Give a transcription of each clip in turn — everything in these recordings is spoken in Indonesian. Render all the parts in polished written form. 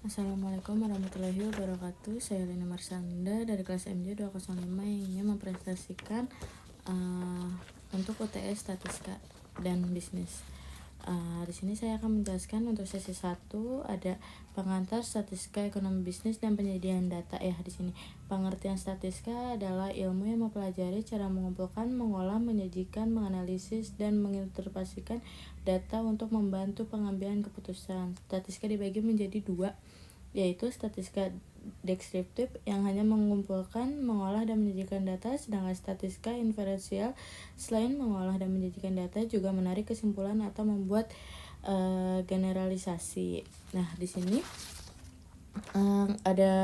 Assalamualaikum warahmatullahi wabarakatuh. Saya Lina Marsanda dari kelas MJ 205 yang ingin mempresentasikan uh, untuk UTS Statistika dan Bisnis. Di sini saya akan menjelaskan untuk sesi 1 ada pengantar statistika ekonomi bisnis dan penyediaan data ya. Di sini pengertian statistika adalah ilmu yang mempelajari cara mengumpulkan, mengolah, menyajikan, menganalisis dan menginterpretasikan data untuk membantu pengambilan keputusan. Statistika dibagi menjadi dua, yaitu statistika deskriptif yang hanya mengumpulkan, mengolah, dan menyajikan data, sedangkan statistika inferensial selain mengolah dan menyajikan data juga menarik kesimpulan atau membuat generalisasi. Nah, di sini ada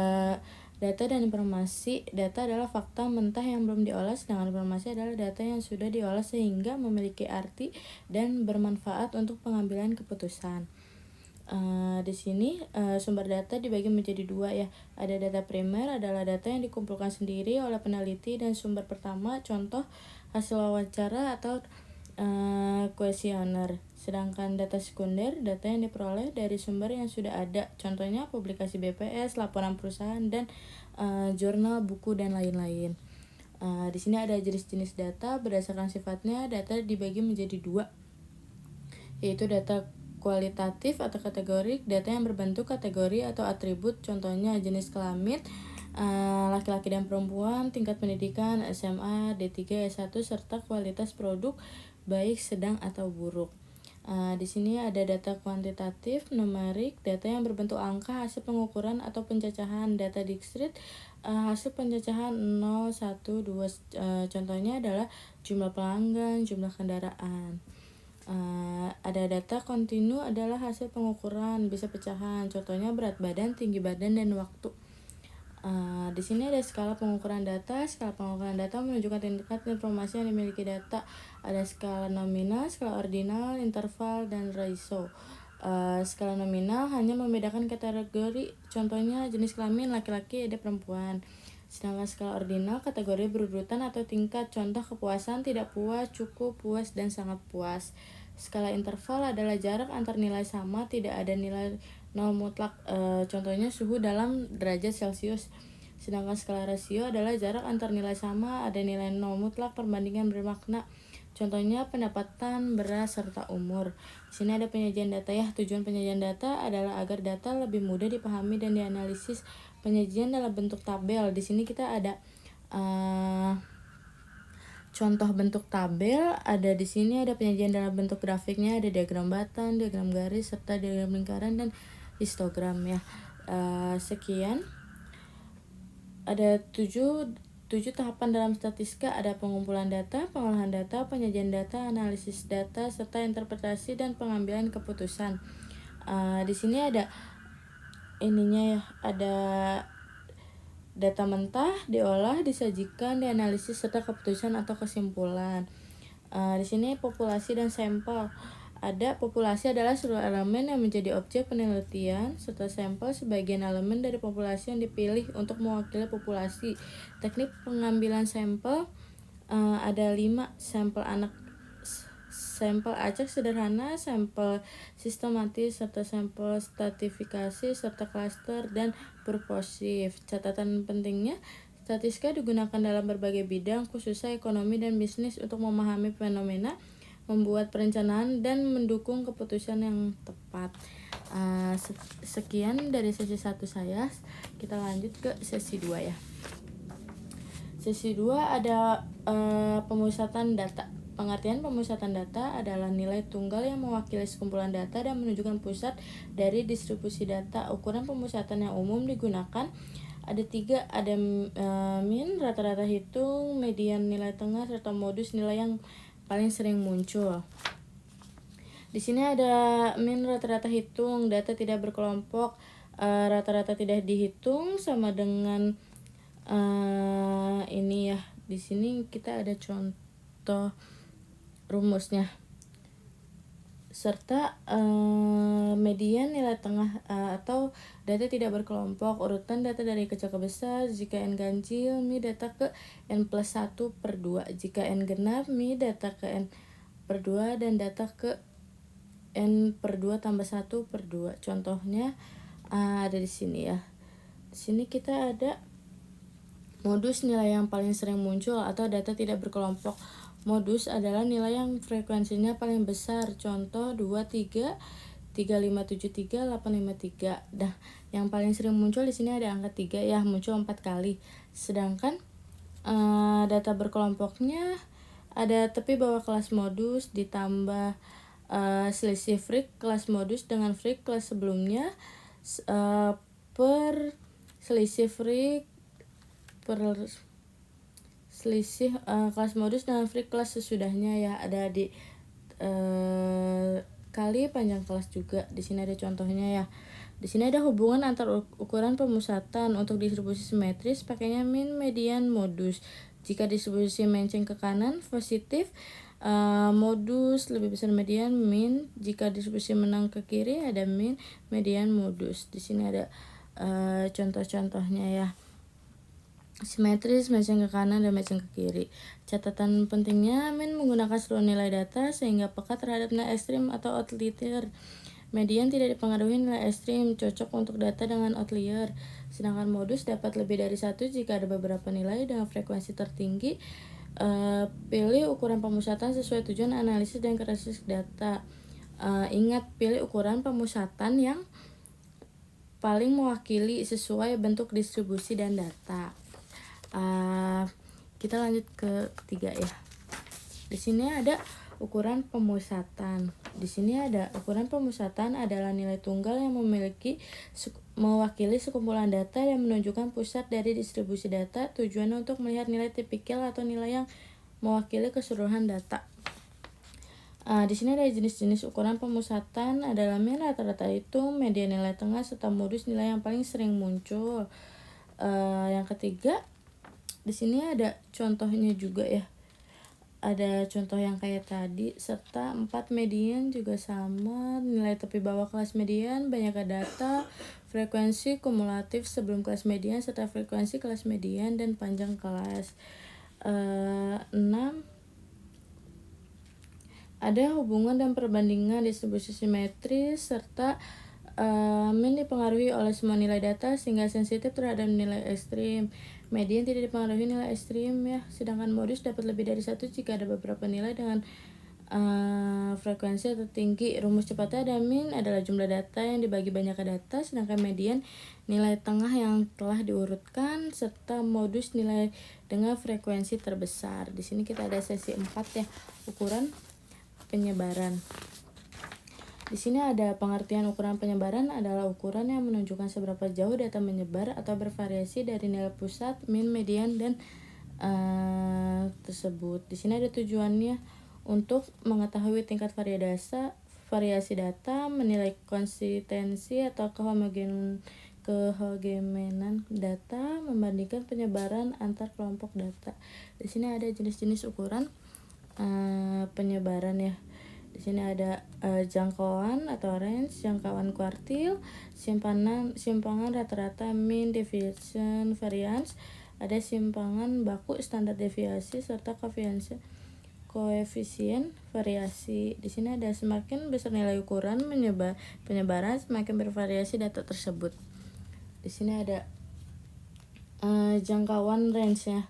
data dan informasi. Data adalah fakta mentah yang belum diolah, sedangkan informasi adalah data yang sudah diolah sehingga memiliki arti dan bermanfaat untuk pengambilan keputusan. Di sini sumber data dibagi menjadi dua ya. Ada data primer, adalah data yang dikumpulkan sendiri oleh peneliti dan sumber pertama, contoh hasil wawancara atau kuesioner. Sedangkan data sekunder, data yang diperoleh dari sumber yang sudah ada, contohnya publikasi BPS, laporan perusahaan, dan jurnal, buku, dan lain-lain. Di sini ada jenis-jenis data. Berdasarkan sifatnya, data dibagi menjadi dua, yaitu data kualitatif atau kategorik, data yang berbentuk kategori atau atribut, contohnya jenis kelamin, laki-laki dan perempuan, tingkat pendidikan, SMA, D3, S1, serta kualitas produk, baik, sedang, atau buruk. Di sini ada data kuantitatif, numerik, data yang berbentuk angka, hasil pengukuran atau pencacahan. Data diskrit, hasil pencacahan 0, 1, 2, contohnya adalah jumlah pelanggan, jumlah kendaraan. Ada data kontinu, adalah hasil pengukuran, bisa pecahan, contohnya berat badan, tinggi badan, dan waktu. Di sini ada skala pengukuran data. Skala pengukuran data menunjukkan tingkat informasi yang dimiliki data. Ada skala nominal, skala ordinal, interval, dan ratio. Skala nominal hanya membedakan kategori, contohnya jenis kelamin, laki-laki, ada perempuan. Sedangkan skala ordinal kategori berurutan atau tingkat, contoh kepuasan, tidak puas, cukup, puas, dan sangat puas. Skala interval adalah jarak antar nilai sama, tidak ada nilai nol mutlak, contohnya suhu dalam derajat Celcius. Sedangkan skala rasio adalah jarak antar nilai sama, ada nilai nol mutlak, perbandingan bermakna, contohnya pendapatan, beras, serta umur. Di sini ada penyajian data ya. Tujuan penyajian data adalah agar data lebih mudah dipahami dan dianalisis. Penyajian dalam bentuk tabel. Di sini kita ada contoh bentuk tabel. Ada di sini ada penyajian dalam bentuk grafiknya, ada diagram batang, diagram garis, serta diagram lingkaran dan histogram ya. Sekian. Ada tujuh tahapan dalam statistika. Ada pengumpulan data, pengolahan data, penyajian data, analisis data, serta interpretasi dan pengambilan keputusan. Di sini ada ininya ya, ada data mentah, diolah, disajikan, dianalisis, serta keputusan atau kesimpulan. Di sini populasi dan sampel. Ada populasi adalah seluruh elemen yang menjadi objek penelitian, serta sampel sebagian elemen dari populasi yang dipilih untuk mewakili populasi. Teknik pengambilan sampel ada 5: sampel anak, sampel acak sederhana, sampel sistematis, serta sampel stratifikasi, serta klaster dan purposif. Catatan pentingnya, statistika digunakan dalam berbagai bidang, khususnya ekonomi dan bisnis, untuk memahami fenomena, membuat perencanaan, dan mendukung keputusan yang tepat. Sekian dari sesi 1 saya. Kita lanjut ke sesi 2 ya. Sesi 2 ada pemusatan data. Pengertian pemusatan data adalah nilai tunggal yang mewakili sekumpulan data dan menunjukkan pusat dari distribusi data. Ukuran pemusatan yang umum digunakan ada 3, ada min, rata-rata hitung, median, nilai tengah, serta modus, nilai yang paling sering muncul. Di sini ada min, rata-rata hitung, data tidak berkelompok, rata-rata tidak dihitung, sama dengan ini ya. Di sini kita ada contoh rumusnya, serta median, nilai tengah, atau data tidak berkelompok. Urutan data dari kecil ke besar. Jika n ganjil, mi data ke n plus 1/2. Jika n genap, mi data ke n per 2 dan data ke n per 2 tambah 1/2. Contohnya Ada di sini ya. Di sini kita ada modus nilai yang paling sering muncul atau data tidak berkelompok. Modus adalah nilai yang frekuensinya paling besar. Contoh 2, 3, 3, 5, 7, 3, 8, 5, 3. Nah, yang paling sering muncul di sini ada angka 3 ya, muncul 4 kali. Sedangkan data berkelompoknya ada tepi bawah kelas modus ditambah selisih freak kelas modus dengan freak kelas sebelumnya per selisih freak per selisih kelas modus dengan freak kelas sesudahnya ya, ada di kali panjang kelas juga. Di sini ada contohnya ya. Di sini ada hubungan antar ukuran pemusatan. Untuk distribusi simetris pakainya min, median, modus. Jika distribusi menceng ke kanan positif, modus lebih besar median, min. Jika distribusi menang ke kiri ada min, median, modus. Di sini ada contoh-contohnya ya. Simetris, menceng ke kanan dan menceng ke kiri. Catatan pentingnya, min menggunakan seluruh nilai data sehingga peka terhadap nilai ekstrim atau outlier. Median tidak dipengaruhi nilai ekstrim, cocok untuk data dengan outlier. Sedangkan modus dapat lebih dari satu jika ada beberapa nilai dengan frekuensi tertinggi. Pilih ukuran pemusatan sesuai tujuan analisis dan karakteristik data. Ingat, pilih ukuran pemusatan yang paling mewakili sesuai bentuk distribusi dan data. Kita lanjut ke 3 ya. Di sini ada ukuran pemusatan. Di sini ada ukuran pemusatan adalah nilai tunggal yang mewakili sekumpulan data dan menunjukkan pusat dari distribusi data. Tujuannya untuk melihat nilai tipikal atau nilai yang mewakili keseluruhan data. Di sini ada jenis-jenis ukuran pemusatan adalah min, rata-rata itu, median nilai tengah, serta modus nilai yang paling sering muncul. Yang ketiga, di sini ada contohnya juga ya. Ada contoh yang kayak tadi, serta 4 median juga sama, nilai tepi bawah kelas median, banyak data, frekuensi kumulatif sebelum kelas median, serta frekuensi kelas median dan panjang kelas. 6. Ada hubungan dan perbandingan distribusi simetris, serta min dipengaruhi oleh semua nilai data sehingga sensitif terhadap nilai ekstrim. Median tidak dipengaruhi nilai ekstrim ya, sedangkan modus dapat lebih dari satu jika ada beberapa nilai dengan frekuensi tertinggi. Rumus cepatnya ada min adalah jumlah data yang dibagi banyak data, sedangkan median nilai tengah yang telah diurutkan, serta modus nilai dengan frekuensi terbesar. Di sini kita ada sesi 4 ya, ukuran penyebaran. Di sini ada pengertian ukuran penyebaran adalah ukuran yang menunjukkan seberapa jauh data menyebar atau bervariasi dari nilai pusat, min, median, dan tersebut. Di sini ada tujuannya untuk mengetahui tingkat variasi data, menilai konsistensi atau kehogenenan data, membandingkan penyebaran antar kelompok data. Di sini ada jenis-jenis ukuran penyebaran ya. Di sini ada jangkauan atau range, jangkauan kuartil, simpangan rata-rata, mean, deviation, variance, ada simpangan baku, standar deviasi, serta koefisien variasi. Di sini ada semakin besar nilai ukuran penyebaran, semakin bervariasi data tersebut. Di sini ada jangkauan range-nya.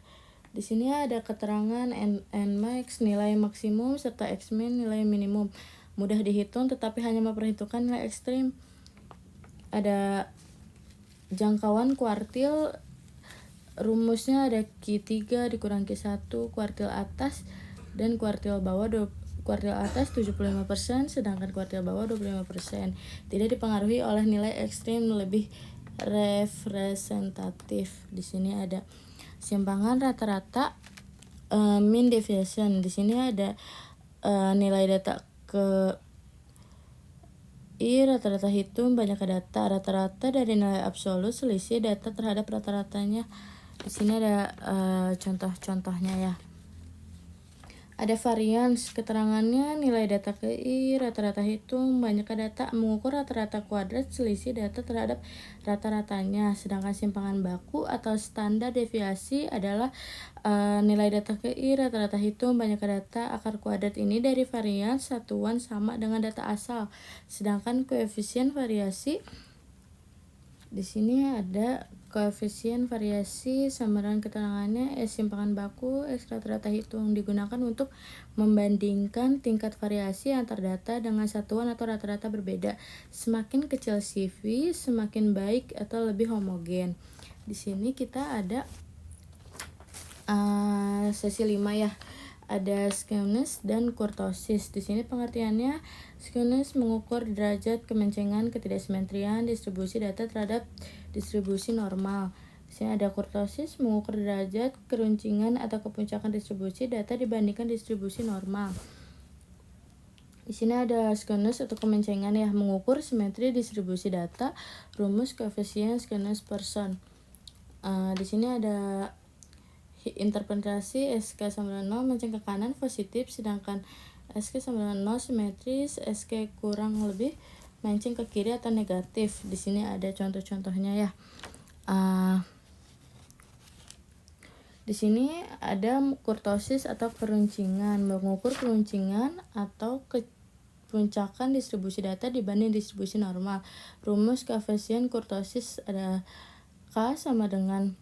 Di sini ada keterangan Nmax nilai maksimum serta Xmin nilai minimum. Mudah dihitung tetapi hanya memperhitungkan nilai ekstrim. Ada jangkauan kuartil, rumusnya ada Q3 dikurang Q1, kuartil atas dan kuartil bawah. Kuartil atas 75%, sedangkan kuartil bawah 25%. Tidak dipengaruhi oleh nilai ekstrim, lebih representatif. Di sini ada simpangan rata-rata, mean deviation. Di sini ada nilai data ke I, rata-rata hitung banyak data, rata-rata dari nilai absolut, selisih data terhadap rata-ratanya. Di sini ada contoh-contohnya ya. Ada variance, keterangannya nilai data ke I, rata-rata hitung banyak data, mengukur rata-rata kuadrat, selisih data terhadap rata-ratanya. Sedangkan simpangan baku atau standar deviasi adalah nilai data ke I, rata-rata hitung banyak data, akar kuadrat ini dari variance satuan sama dengan data asal. Sedangkan koefisien variasi Di sini ada koefisien variasi sama dengan keterangannya S simpangan baku, X rata-rata hitung digunakan untuk membandingkan tingkat variasi antar data dengan satuan atau rata-rata berbeda. Semakin kecil CV, semakin baik atau lebih homogen. Di sini kita ada sesi 5 ya. Ada skewness dan kurtosis. Di sini pengertiannya, skewness mengukur derajat kemencengan ketidaksimetrian distribusi data terhadap distribusi normal. Di sini ada kurtosis mengukur derajat keruncingan atau kepuncakan distribusi data dibandingkan distribusi normal. Di sini ada skewness atau kemencengan ya, mengukur simetri distribusi data, rumus koefisien skewness Pearson. Di sini ada interpretasi SK sama dengan 0 menceng ke kanan positif, sedangkan SK sama dengan 0 simetris, SK kurang lebih menceng ke kiri atau negatif. Di sini ada contoh-contohnya ya. Di sini ada kurtosis atau keruncingan, mengukur keruncingan atau kepuncakan distribusi data dibanding distribusi normal. Rumus koefisien kurtosis ada K sama dengan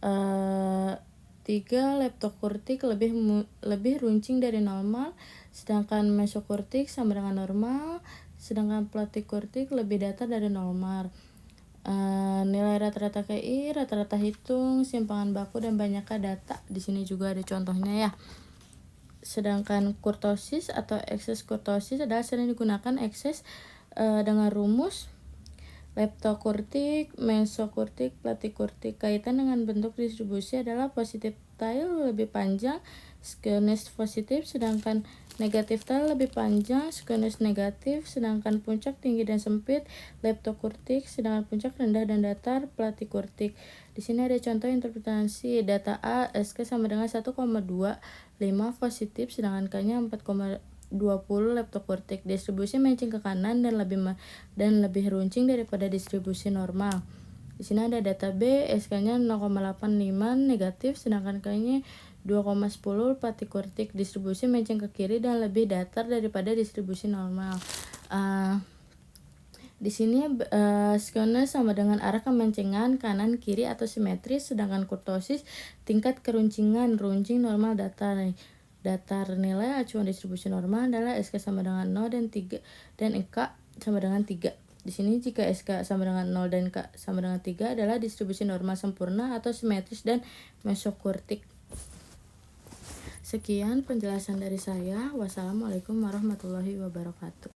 3 leptokurtik lebih runcing dari normal, sedangkan mesokurtik sama dengan normal, sedangkan platikurtik lebih datar dari normal. Nilai rata-rata KI, rata-rata hitung, simpangan baku dan banyaknya data. Di sini juga ada contohnya ya. Sedangkan kurtosis atau ekses kurtosis adalah sering digunakan ekses dengan rumus leptokurtik, mesokurtik, platikurtik. Kaitan dengan bentuk distribusi adalah positif tail lebih panjang, skewness positif, sedangkan negatif tail lebih panjang, skewness negatif, sedangkan puncak tinggi dan sempit, leptokurtik, sedangkan puncak rendah dan datar, platikurtik. Di sini ada contoh interpretasi data A, SK sama dengan 1,25 positif, sedangkan K-nya 4,20 leptokurtik. Distribusi menceng ke kanan dan lebih runcing daripada distribusi normal. Di sini ada data B, SK-nya 0,85 negatif, sedangkan K-nya 2,10 platikurtik. Distribusi menceng ke kiri dan lebih datar daripada distribusi normal. Di sini skewness sama dengan arah kemencengan kanan kiri atau simetris, sedangkan kurtosis tingkat keruncingan, runcing normal datar. Nilai acuan distribusi normal adalah SK sama dengan 0 dan 3 dan K sama dengan 3. Di sini jika SK sama dengan 0 dan K sama dengan 3 adalah distribusi normal sempurna atau simetris dan mesokurtik. Sekian penjelasan dari saya. Wassalamualaikum warahmatullahi wabarakatuh.